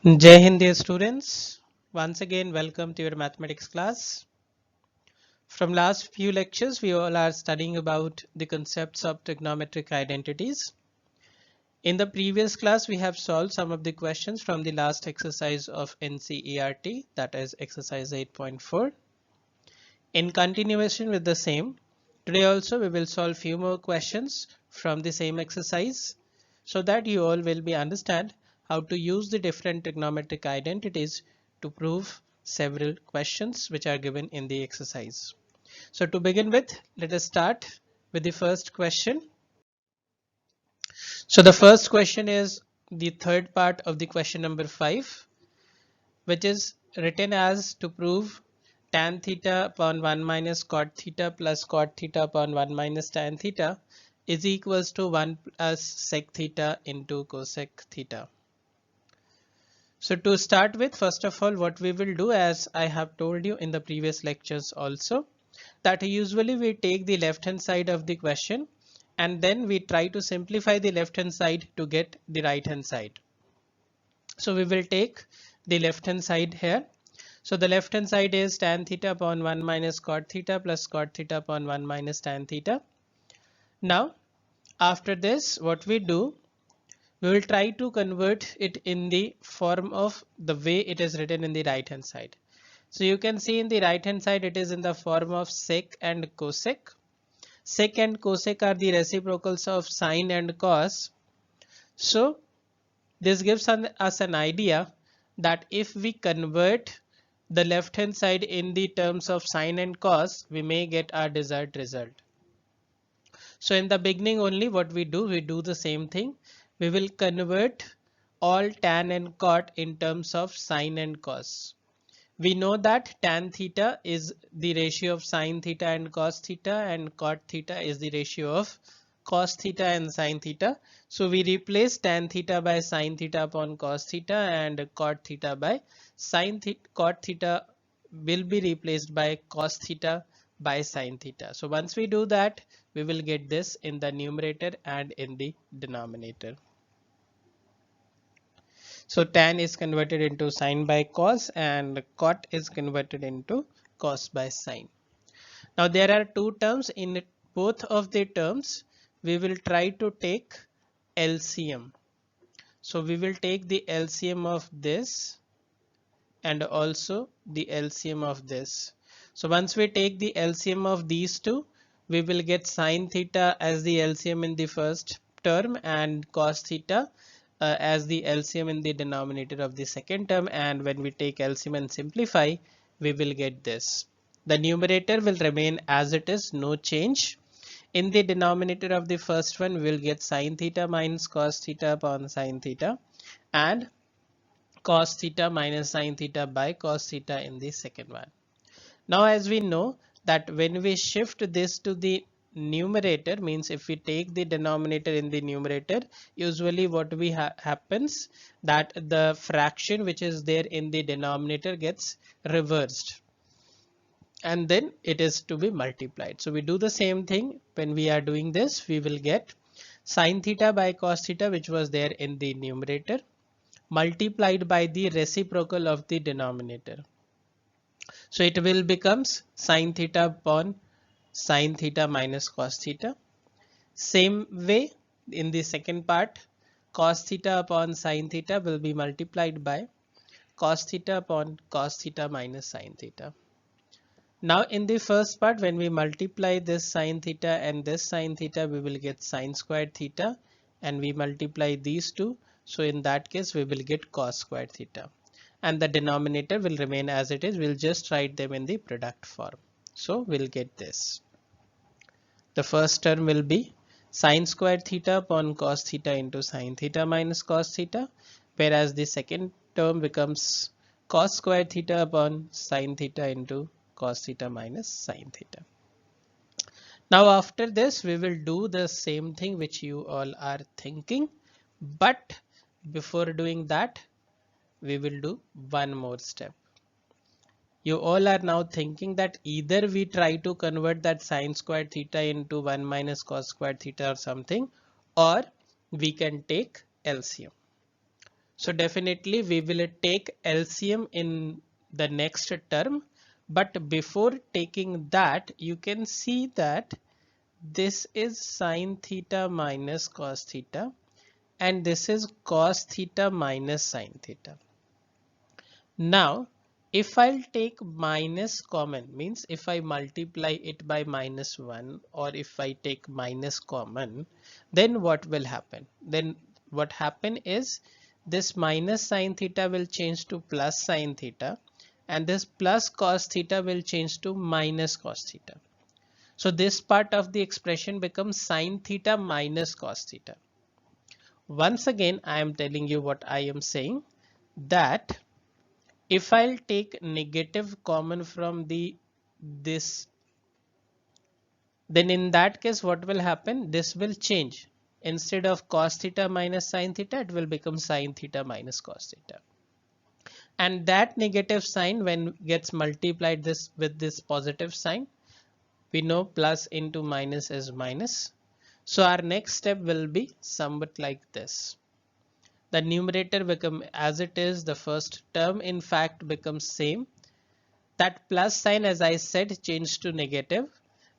Jai Hind dear students, once again welcome to your mathematics class. From last few lectures we all are studying about the concepts of trigonometric identities. In the previous class we have solved some of the questions from the last exercise of NCERT, that is exercise 8.4. In continuation with the same, today also we will solve few more questions from the same exercise so that you all will be understand how to use the different trigonometric identities to prove several questions which are given in the exercise. So to begin with, let us start with the first question. So the first question is the third part of the question number 5, which is written as to prove tan theta upon 1 minus cot theta plus cot theta upon 1 minus tan theta is equals to 1 plus sec theta into cosec theta. So to start with, first of all, what we will do, as I have told you in the previous lectures also, that usually we take the left hand side of the question and then we try to simplify the left hand side to get the right hand side. So we will take the left hand side here. So the left hand side is tan theta upon 1 minus cot theta plus cot theta upon 1 minus tan theta. Now after this, what we do, we will try to convert it in the form of the way it is written in the right hand side. So you can see in the right hand side it is in the form of sec and cosec. Sec and cosec are the reciprocals of sine and cos. So this gives us an idea that if we convert the left hand side in the terms of sine and cos, we may get our desired result. So in the beginning only what we do the same thing. We will convert all tan and cot in terms of sine and cos. We know that tan theta is the ratio of sine theta and cos theta, and cot theta is the ratio of cos theta and sine theta. So we replace tan theta by sine theta upon cos theta, and cot theta by sine theta. Cot theta will be replaced by cos theta by sine theta. So once we do that, we will get this in the numerator and in the denominator. So tan is converted into sine by cos and cot is converted into cos by sine. Now there are two terms. In both of the terms we will try to take LCM. So we will take the LCM of this and also the LCM of this. So once we take the LCM of these two, we will get sine theta as the LCM in the first term and cos theta as the LCM in the denominator of the second term, and when we take LCM and simplify, we will get this. The numerator will remain as it is, no change. In the denominator of the first one, we will get sine theta minus cos theta upon sine theta, and cos theta minus sine theta by cos theta in the second one. Now as we know that when we shift this to the numerator, means if we take the denominator in the numerator, usually what we happens that the fraction which is there in the denominator gets reversed and then it is to be multiplied. So we do the same thing. When we are doing this, we will get sine theta by cos theta, which was there in the numerator, multiplied by the reciprocal of the denominator. So it will becomes sine theta upon sine theta minus cos theta. Same way in the second part, cos theta upon sine theta will be multiplied by cos theta upon cos theta minus sine theta. Now in the first part, when we multiply this sine theta and this sine theta, we will get sine squared theta, and we multiply these two. So in that case, we will get cos squared theta, and the denominator will remain as it is. We'll just write them in the product form. So we'll get this. The first term will be sine squared theta upon cos theta into sine theta minus cos theta, whereas the second term becomes cos squared theta upon sine theta into cos theta minus sine theta. Now after this, we will do the same thing which you all are thinking, but before doing that, we will do one more step. You all are now thinking that either we try to convert that sine squared theta into 1 minus cos squared theta or something, or we can take LCM. So definitely we will take LCM in the next term, but before taking that, you can see that this is sine theta minus cos theta, and this is cos theta minus sine theta. Now, if I'll take minus common, means if I multiply it by -1, or if I take minus common, then what will happen? Then what happen is this minus sine theta will change to plus sine theta, and this plus cos theta will change to minus cos theta. So this part of the expression becomes sine theta minus cos theta. Once again, I am telling you what I am saying, that if I'll take negative common from this, then in that case what will happen? This will change. Instead of cos theta minus sine theta, it will become sine theta minus cos theta. And that negative sign, when gets multiplied this with this positive sign, we know plus into minus is minus. So our next step will be somewhat like this. The numerator become as it is, the first term in fact becomes same. That plus sign, as I said, changed to negative,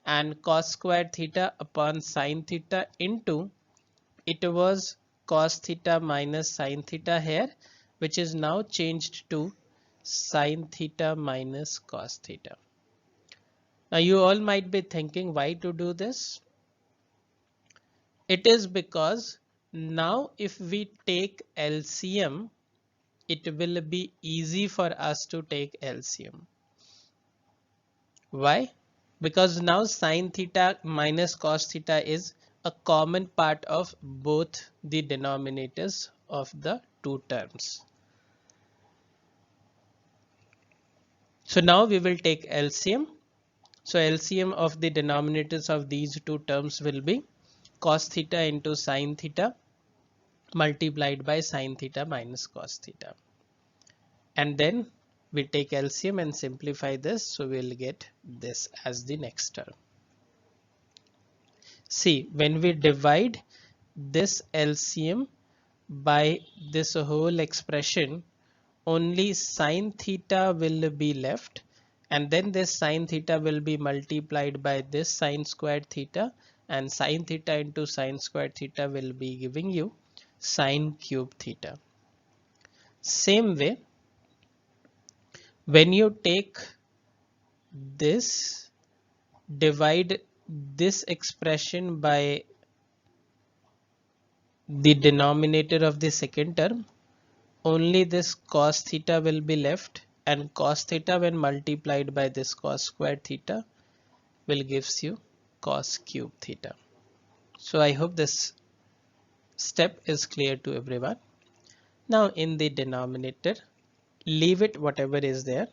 and cos squared theta upon sine theta into, it was cos theta minus sine theta here, which is now changed to sine theta minus cos theta. Now you all might be thinking why to do this. It is because now if we take LCM, it will be easy for us to take LCM. Why? Because now sine theta minus cos theta is a common part of both the denominators of the two terms. So now we will take LCM. So LCM of the denominators of these two terms will be cos theta into sine theta multiplied by sine theta minus cos theta. And then we take LCM and simplify this, so we'll get this as the next term. See, when we divide this LCM by this whole expression, only sine theta will be left, and then this sine theta will be multiplied by this sine squared theta, and sine theta into sine squared theta will be giving you sine cube theta. Same way, when you take this, divide this expression by the denominator of the second term, only this cos theta will be left, and cos theta when multiplied by this cos squared theta will gives you cos cube theta. So I hope this step is clear to everyone. Now in the denominator, leave it whatever is there.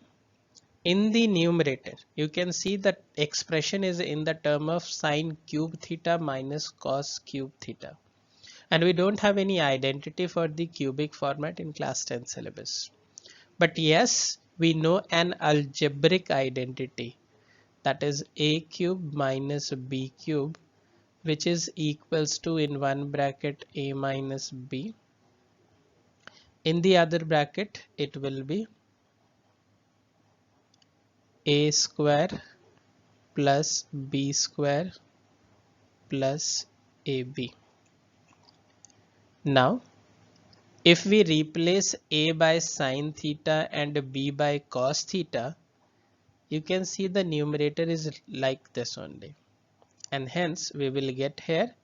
In the numerator, you can see that expression is in the term of sine cube theta minus cos cube theta. And we don't have any identity for the cubic format in class 10 syllabus. But yes, we know an algebraic identity, that is a cube minus b cube, which is equals to, in one bracket, a minus b. In the other bracket, it will be a square plus b square plus ab. Now, if we replace a by sine theta and b by cos theta, you can see the numerator is like this only. And hence we will get here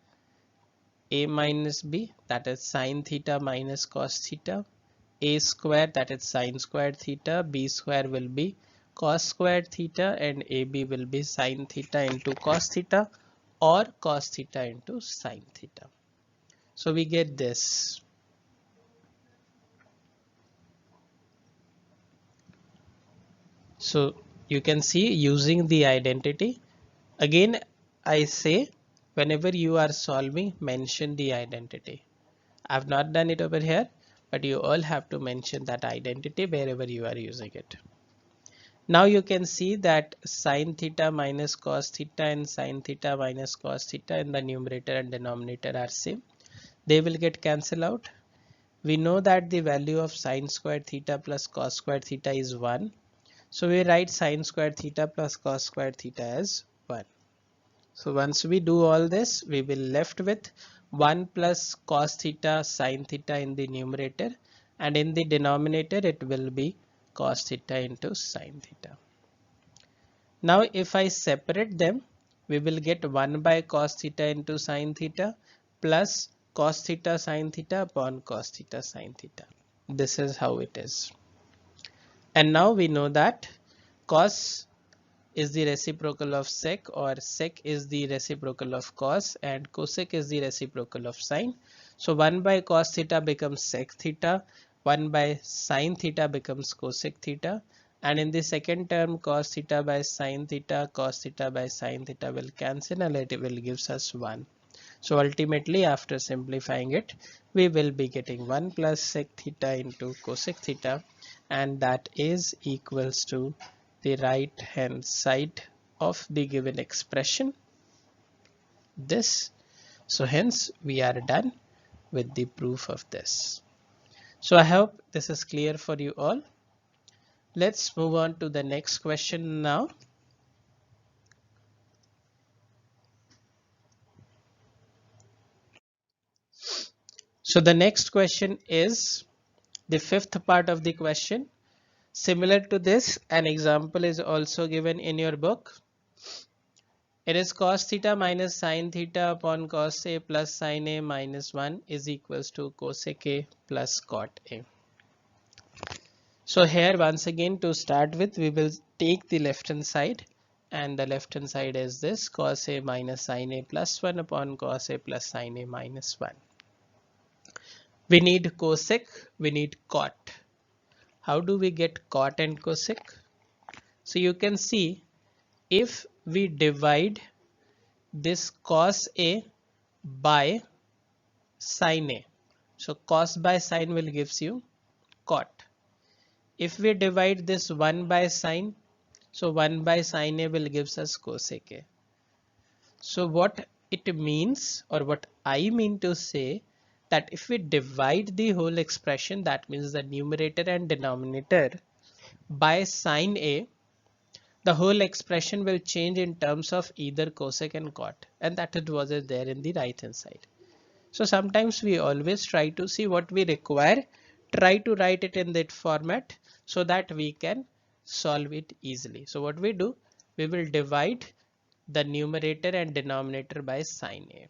a minus b, that is sine theta minus cos theta, a square, that is sine squared theta, b square will be cos squared theta, and ab will be sine theta into cos theta, or cos theta into sine theta. So we get this. So you can see, using the identity, again I say, whenever you are solving, mention the identity. I've not done it over here, but you all have to mention that identity wherever you are using it. Now you can see that sine theta minus cos theta and sine theta minus cos theta in the numerator and denominator are same. They will get cancelled out. We know that the value of sine squared theta plus cos squared theta is 1. So we write sine squared theta plus cos squared theta as 1. So once we do all this, we will left with 1 plus cos theta sine theta in the numerator, and in the denominator it will be cos theta into sine theta. Now if I separate them, we will get 1 by cos theta into sine theta plus cos theta sine theta upon cos theta sine theta. This is how it is. And now we know that cos is the reciprocal of sec, or sec is the reciprocal of cos, and cosec is the reciprocal of sine. So 1 by cos theta becomes sec theta, 1 by sine theta becomes cosec theta, and in the second term cos theta by sine theta, cos theta by sine theta will cancel and it will gives us 1. So ultimately after simplifying it, we will be getting 1 plus sec theta into cosec theta, and that is equals to the right hand side of the given expression, this. So hence we are done with the proof of this. So I hope this is clear for you all. Let's move on to the next question now. So the next question is the fifth part of the question. Similar to this, an example is also given in your book. It is cos theta minus sine theta upon cos A plus sine A minus 1 is equals to cosec A plus cot A. So here once again, to start with, we will take the left hand side, and the left hand side is this cos A minus sine A plus 1 upon cos A plus sine A minus 1. We need cosec, we need cot. How do we get cot and cosec? So you can see, if we divide this cos A by sine A, so cos by sine will gives you cot. If we divide this 1 by sine, so 1 by sine A will gives us cosec A. So what it means, or what I mean to say, that if we divide the whole expression, that means the numerator and denominator, by sine A, the whole expression will change in terms of either cosec and cot, and that it was there in the right hand side. So sometimes we always try to see what we require, try to write it in that format so that we can solve it easily. So what we do, we will divide the numerator and denominator by sine A.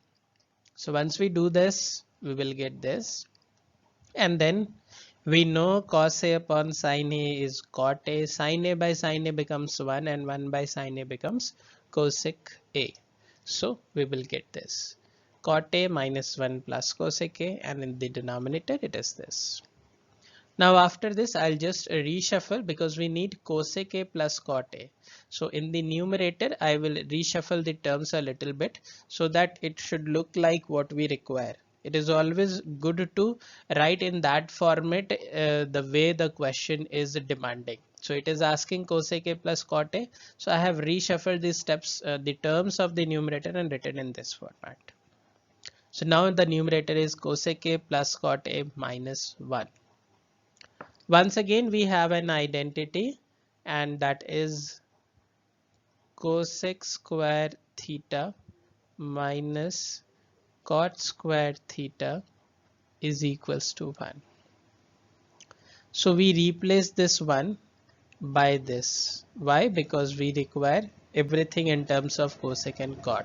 So once we do this, we will get this, and then we know cos A upon sine A is cot A. Sine A by sine A becomes 1, and 1 by sine A becomes cosec A. So we will get this cot A minus 1 plus cosec A, and in the denominator it is this. Now after this, I'll just reshuffle because we need cosec A plus cot A. So in the numerator, I will reshuffle the terms a little bit so that it should look like what we require. It is always good to write in that format the way the question is demanding. So it is asking cosec A plus cot A. So I have reshuffled these steps, the terms of the numerator, and written in this format. So now the numerator is cosec A plus cot A minus 1. Once again, we have an identity, and that is cosec square theta minus cot square theta is equals to 1. So we replace this 1 by this. Why? Because we require everything in terms of cosec and cot.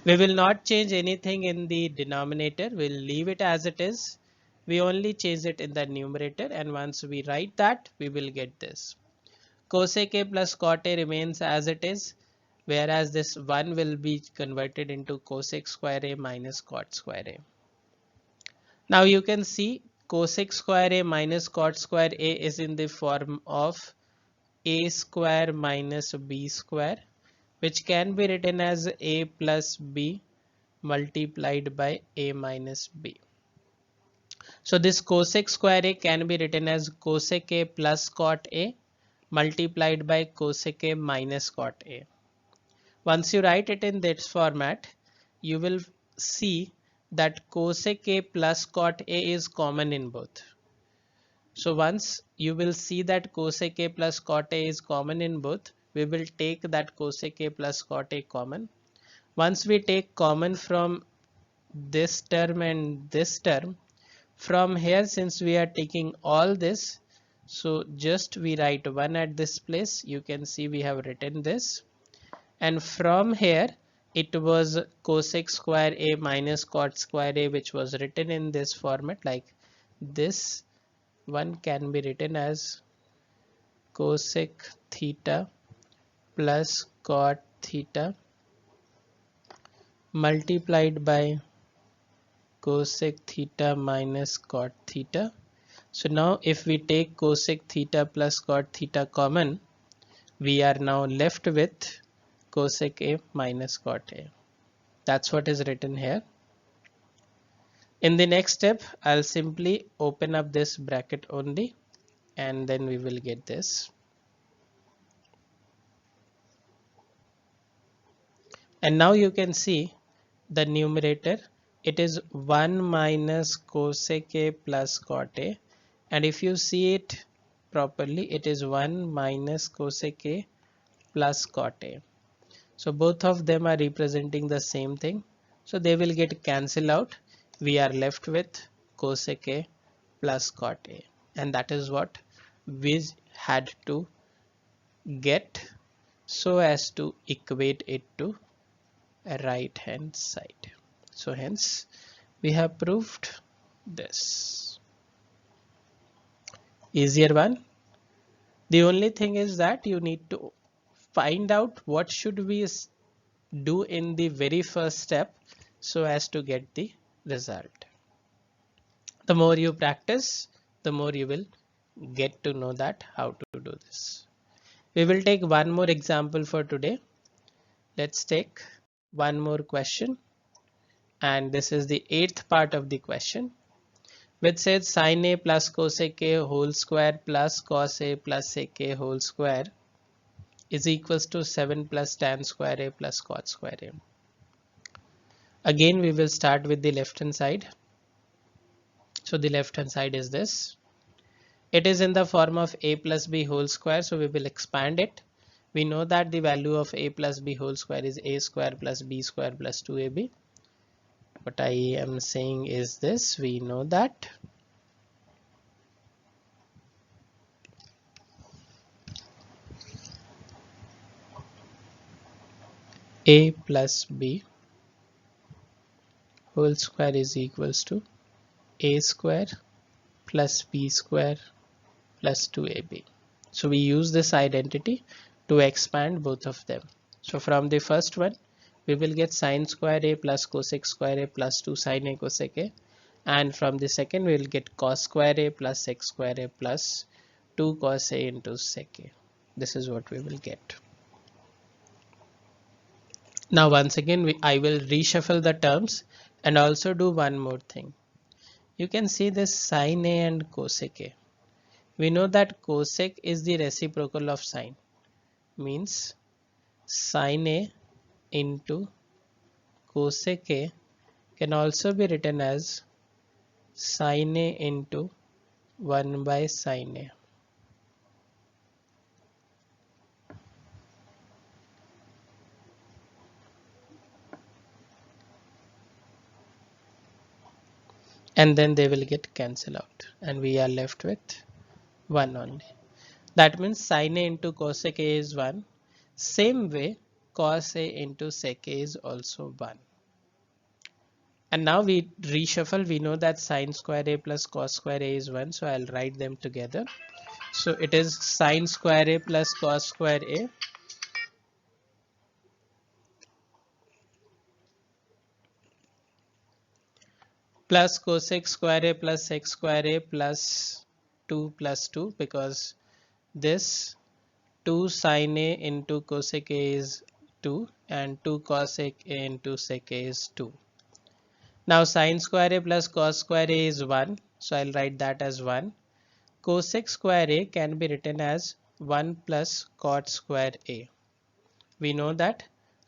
We will not change anything in the denominator. We'll leave it as it is. We only change it in the numerator, and once we write that, we will get this. Cosec A plus cot A remains as it is, whereas this 1 will be converted into cosec square A minus cot square A. Now you can see cosec square A minus cot square A is in the form of A square minus B square, which can be written as A plus B multiplied by A minus B. So this cosec square A can be written as cosec A plus cot A multiplied by cosec A minus cot A. Once you write it in this format, you will see that cosec A plus cot A is common in both. So once you will see that cosec A plus cot A is common in both, we will take that cosec A plus cot A common. Once we take common from this term and this term, from here, since we are taking all this, so just we write 1 at this place. You can see we have written this, and from here it was cosec square A minus cot square A, which was written in this format. Like this one can be written as cosec theta plus cot theta multiplied by cosec theta minus cot theta. So now if we take cosec theta plus cot theta common, we are now left with cosec A minus cot A. That's what is written here. In the next step, I'll simply open up this bracket only, and then we will get this. And now you can see the numerator. It is 1 minus cosec A plus cot A, and if you see it properly, it is 1 minus cosec A plus cot A. So both of them are representing the same thing, so they will get cancelled out. We are left with cosec A plus cot A, and that is what we had to get so as to equate it to a right hand side. So hence we have proved this. Easier one. The only thing is that you need to find out what should we do in the very first step so as to get the result. The more you practice, the more you will get to know that how to do this. We will take one more example for today. Let's take one more question, and this is the 8th part of the question, which says sin A plus cosec A whole square plus cos A plus sec A whole square is equals to 7 plus tan square A plus cot square A. Again, we will start with the left hand side. So the left hand side is this. It is in the form of A plus B whole square, so we will expand it. We know that the value of A plus B whole square is A square plus B square plus 2AB. What I am saying is this: we know that A plus B whole square is equals to A square plus B square plus 2AB. So we use this identity to expand both of them. So from the first one, we will get sin square A plus cosec square A plus 2 sin A cosec A, and from the second we will get cos square A plus sec square A plus 2 cos A into sec A. This is what we will get. Now once again I will reshuffle the terms and also do one more thing. You can see this sin A and cosec A. We know that cosec is the reciprocal of sin, means sin A into cosec A can also be written as sin A into 1 by sin A. And then they will get cancelled out and we are left with 1 only. That means sin A into cosec A is 1. Same way cos A into sec A is also 1. And now we reshuffle. We know that sin square A plus cos square A is 1. So I'll write them together. So it is sin square A plus cos square A plus cosec square A plus sec square A plus 2 because this 2 sin A into cosec A is 2 and 2 cosec A into sec A is 2. Now sin square A plus cos square A is 1, so I'll write that as 1. Cosec square A can be written as 1 plus cot square A. We know that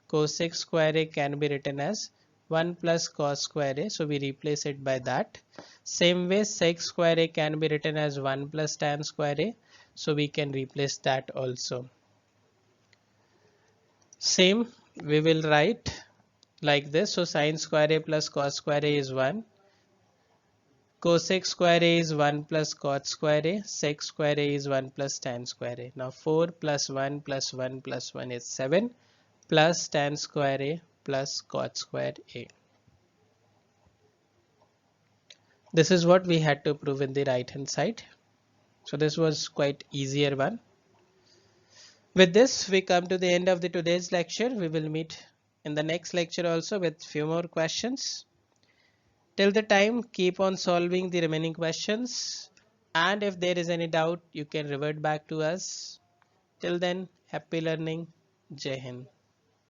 cosec square A can be written as 1 plus cos square a, so we replace it by that. Same way sec square a can be written as 1 plus tan square a, so we can replace that also. Same we will write like this, so sin square a plus cos square a is 1, cosec square a is 1 plus cot square a, sec square a is 1 plus tan square a. Now 4 plus 1 plus 1 plus 1 is 7 plus tan square a plus cot square a. This is what we had to prove in the right hand side. So this was quite easier one. With this we come to the end of the today's lecture. We will meet in the next lecture also with few more questions. Till the time, keep on solving the remaining questions, and if there is any doubt you can revert back to us. Till then, happy learning. Jai Hind.